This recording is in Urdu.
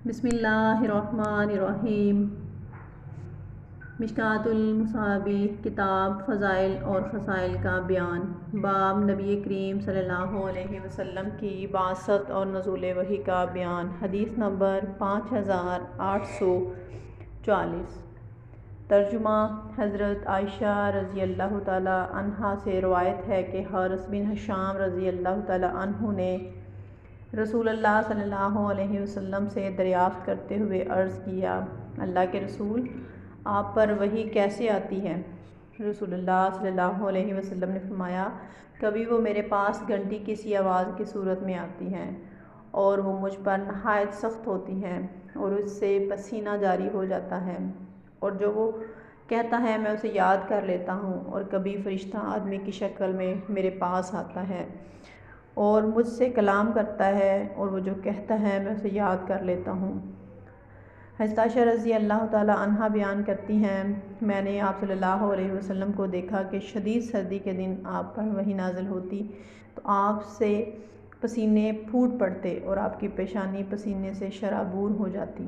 بسم اللہ الرحمن الرحیم۔ مشکوٰۃ المصابیح، کتاب فضائل اور فضائل کا بیان۔ باب نبی کریم صلی اللہ علیہ وسلم کی بعثت اور نزول وحی کا بیان۔ حدیث نمبر 5840۔ ترجمہ۔ حضرت عائشہ رضی اللہ تعالی عنہا سے روایت ہے کہ حارث بن ہشام رضی اللہ تعالی عنہ نے رسول اللہ صلی اللہ علیہ وسلم سے دریافت کرتے ہوئے عرض کیا، اللہ کے رسول، آپ پر وحی کیسے آتی ہے؟ رسول اللہ صلی اللہ علیہ وسلم نے فرمایا، کبھی وہ میرے پاس گھنٹی کسی آواز کی صورت میں آتی ہیں اور وہ مجھ پر نہایت سخت ہوتی ہیں اور اس سے پسینہ جاری ہو جاتا ہے، اور جو وہ کہتا ہے میں اسے یاد کر لیتا ہوں، اور کبھی فرشتہ آدمی کی شکل میں میرے پاس آتا ہے اور مجھ سے کلام کرتا ہے، اور وہ جو کہتا ہے میں اسے یاد کر لیتا ہوں۔ حضرت عائشہ رضی اللہ تعالی عنہا بیان کرتی ہیں، میں نے آپ صلی اللہ علیہ وسلم کو دیکھا کہ شدید سردی کے دن آپ پر وحی نازل ہوتی تو آپ سے پسینے پھوٹ پڑتے اور آپ کی پیشانی پسینے سے شرابور ہو جاتی۔